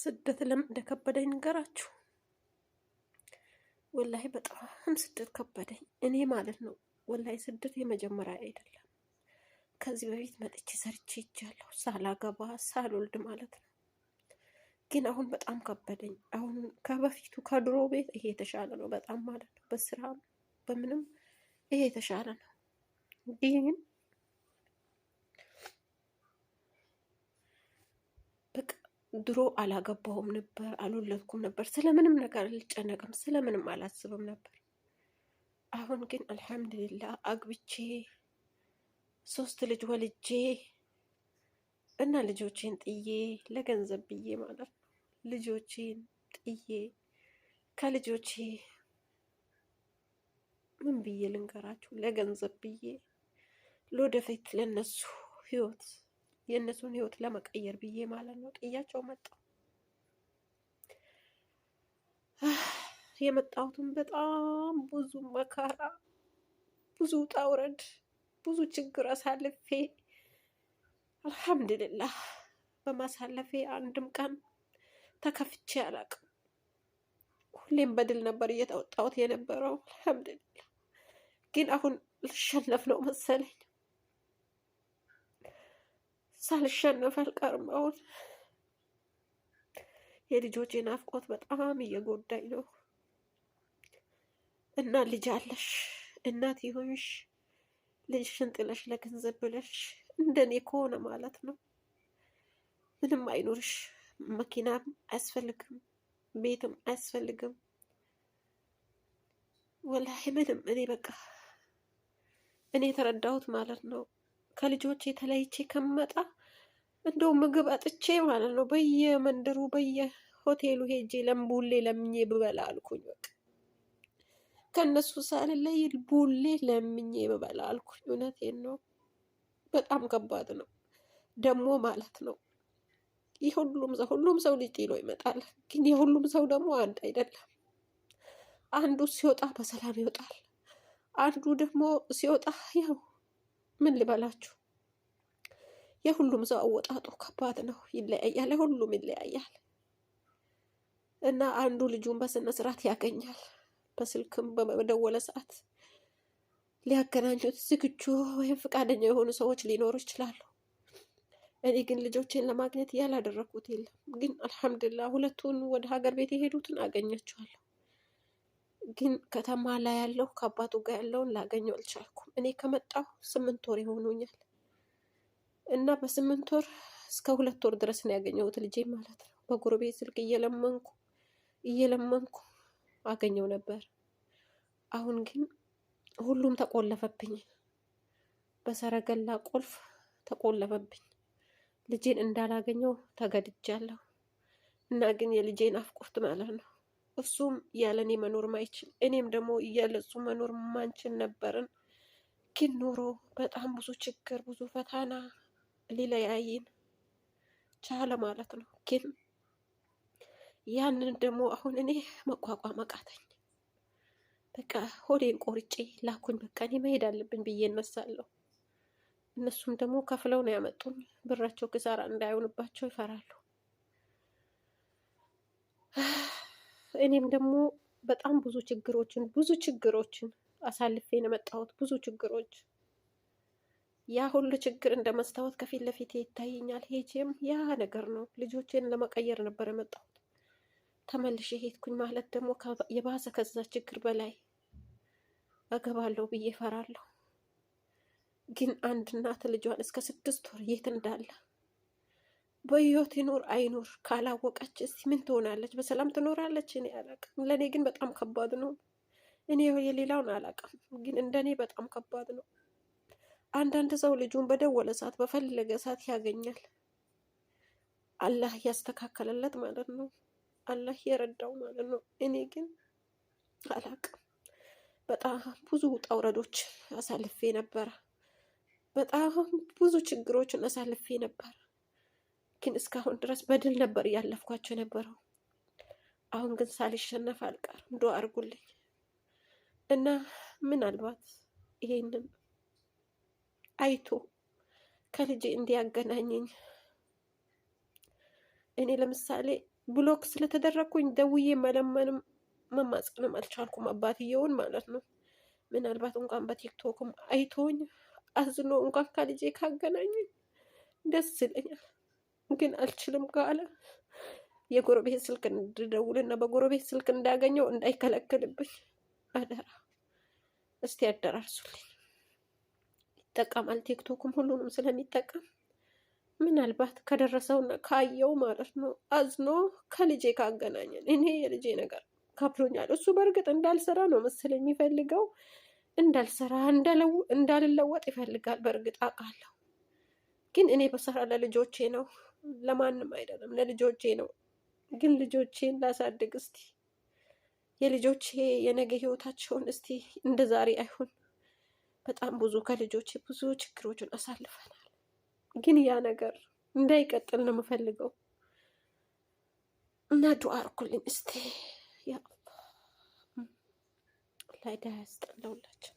ስደት ለምን እንደከበደኝ ንገራችሁ። ወላሂ በጣም ስደት ከበደኝ። እኔ ማለት ነው ወላሂ ስደት የመጀመሪያ አይደለም። ከዚህ በፊት መጥቼ ሰርቼ ይቻለሁ ሳላገባ ሳልወልድ ማለት ነው። ግን አሁን በጣም ከበደኝ። አሁን ከበፊቱ ከድሮ ቤት ይሄ የተሻለ ነው በጣም ማለት ነው። በስራ በምንም ይሄ የተሻለ ነው። ግን በቃ ድሮ አላገባሁም ነበር፣ አልወለድኩም ነበር፣ ስለምንም ነገር አልጨነቅም፣ ስለምንም አላስብም ነበር። አሁን ግን አልሐምዱሊላህ አግብቼ 3 ልጅ ወልጄ እና ልጆቼን ጥዬ ለገንዘብ ብዬ ማለት ነው ልጆቼን ጥዬ ከልጆቼ ምን ብዬ ልንገራችሁ፣ ለገንዘብ ብዬ ለወደፊት ለነሱ ህይወት የእነሱን ህይወት ለመቀየር ብዬ ማለት ነው ጥያቸው መጣሁ። የመጣሁትም በጣም ብዙ መከራ፣ ብዙ ውጣ ውረድ፣ ብዙ ችግር አሳልፌ አልሐምዱሊላህ በማሳለፌ አንድም ቀን ተከፍቼ አላውቅም። ሁሌም በድል ነበር እየተወጣሁት የነበረው አልሐምዱሊላህ። ግን አሁን ልሸነፍ ነው መሰለኝ። ሳልሸነፍ አልቀርም። አሁን የልጆቼ ናፍቆት በጣም እየጎዳኝ ነው። እና ልጅ አለሽ እናት ይሆንሽ ልጅሽን ጥለሽ ለገንዘብ ብለሽ እንደኔ ከሆነ ማለት ነው ምንም አይኖርሽ፣ መኪናም አያስፈልግም፣ ቤትም አያስፈልግም፣ ወላሂ ምንም። እኔ በቃ እኔ የተረዳሁት ማለት ነው ከልጆቼ ተለይቼ ከመጣ እንደው ምግብ አጥቼ ማለት ነው በየመንደሩ በየሆቴሉ ሄጄ ለምቡሌ ለምኜ ብበላ አልኩኝ። በቃ ከነሱ ሳልለይ ቡሌ ለምኜ ብበላ አልኩኝ። እውነቴን ነው። በጣም ከባድ ነው ደግሞ ማለት ነው። ሁሉም ሰው ልጅ ጥሎ ይመጣል። ግን የሁሉም ሰው ደግሞ አንድ አይደለም። አንዱ ሲወጣ በሰላም ይወጣል፣ አንዱ ደግሞ ሲወጣ ያው ምን ልበላችሁ፣ የሁሉም ሰው አወጣጡ ከባድ ነው፣ ይለያያል፣ ሁሉም ይለያያል። እና አንዱ ልጁን በስነ ስርዓት ያገኛል፣ በስልክም በመደወለ ሰዓት ሊያገናኙት ዝግጁ ወይም ፈቃደኛ የሆኑ ሰዎች ሊኖሩ ይችላሉ። እኔ ግን ልጆቼን ለማግኘት ያላደረኩት የለም። ግን አልሐምዱሊላህ ሁለቱን ወደ ሀገር ቤት የሄዱትን አገኛቸዋለሁ። ግን ከተማ ላይ ያለው ከአባቱ ጋር ያለውን ላገኘው አልቻልኩም። እኔ ከመጣሁ 8 ወር ይሆኑኛል እና በ8 ወር እስከ 2 ወር ድረስ ነው ያገኘሁት ልጄ ማለት ነው። በጎረቤት ስልክ እየለመንኩ አገኘው ነበር። አሁን ግን ሁሉም ተቆለፈብኝ፣ በሰረገላ ቁልፍ ተቆለፈብኝ። ልጄን እንዳላገኘው ተገድጃለሁ። እና ግን የልጄን አፍቆት ማለት ነው እሱም ያለኔ መኖር ማይችል እኔም ደግሞ እያለሱ መኖር ማንችል ነበርን። ግን ኑሮ በጣም ብዙ ችግር ብዙ ፈተና ሊለያይን ቻለ ማለት ነው። ግን ያንን ደግሞ አሁን እኔ መቋቋም አቃተኝ። በቃ ሆዴን ቆርጬ ላኩኝ። በቃ እኔ መሄድ አለብኝ ብዬ እነሳለሁ። እነሱም ደግሞ ከፍለው ነው ያመጡኝ። ብራቸው ክሳራ እንዳይሆንባቸው ይፈራሉ። እኔም ደግሞ በጣም ብዙ ችግሮችን አሳልፌ ነው የመጣሁት። ብዙ ችግሮች፣ ያ ሁሉ ችግር እንደ መስታወት ከፊት ለፊቴ ይታየኛል። ሄጄም ያ ነገር ነው። ልጆቼን ለመቀየር ነበር የመጣሁት። ተመልሼ ሄድኩኝ ማለት ደግሞ የባሰ ከዛ ችግር በላይ እገባለሁ ብዬ እፈራለሁ። ግን አንድ እናት ልጇን እስከ 6 ወር የት እንዳለ በህይወት ይኑር አይኑር ካላወቀች እስቲ ምን ትሆናለች? በሰላም ትኖራለች? እኔ አላውቅም። ለእኔ ግን በጣም ከባድ ነው። እኔ የሌላውን አላውቅም፣ ግን እንደኔ በጣም ከባድ ነው። አንዳንድ ሰው ልጁን በደወለ ሰዓት በፈለገ ሰዓት ያገኛል። አላህ ያስተካከለለት ማለት ነው። አላህ የረዳው ማለት ነው። እኔ ግን አላውቅም። በጣም ብዙ ውጣ ውረዶች አሳልፌ ነበረ። በጣም ብዙ ችግሮችን አሳልፌ ነበር። ግን እስካሁን ድረስ በድል ነበር እያለፍኳቸው የነበረው። አሁን ግን ሳልሸነፍ አልቀርም። ዱአ አድርጉልኝ እና ምናልባት ይሄንን አይቶ ከልጄ እንዲያገናኘኝ። እኔ ለምሳሌ ብሎክ ስለተደረግኩኝ ደውዬ መለመንም መማጸንም አልቻልኩም፣ አባትየውን ማለት ነው። ምናልባት እንኳን በቲክቶክም አይቶኝ አዝኖ እንኳን ከልጄ ካገናኝ ደስ ይለኛል። ግን አልችልም ካለ የጎረቤት ስልክ እንድደውልና በጎረቤት ስልክ እንዳገኘው እንዳይከለክልብኝ አደራ። እስቲ ያደራርሱልኝ። ይጠቀማል፣ ቲክቶክም ሁሉንም ስለሚጠቀም ምናልባት ከደረሰውና ካየው ማለት ነው አዝኖ ከልጄ ካገናኘን። እኔ የልጄ ነገር ከብዶኛል። እሱ በእርግጥ እንዳልሰራ ነው መሰለኝ የሚፈልገው፣ እንዳልሰራ እንዳልለወጥ ይፈልጋል። በእርግጥ አውቃለሁ። ግን እኔ በሰራ ለልጆቼ ነው፣ ለማንም አይደለም፣ ለልጆቼ ነው። ግን ልጆቼን ላሳድግ እስቲ፣ የልጆቼ የነገ ህይወታቸውን እስቲ እንደ ዛሬ አይሁን። በጣም ብዙ ከልጆቼ ብዙ ችግሮችን አሳልፈናል። ግን ያ ነገር እንዳይቀጥል ነው የምፈልገው እና ዱአ አድርጉልኝ እስቲ። ያ ላይ ዳ ያስጠላውላቸው።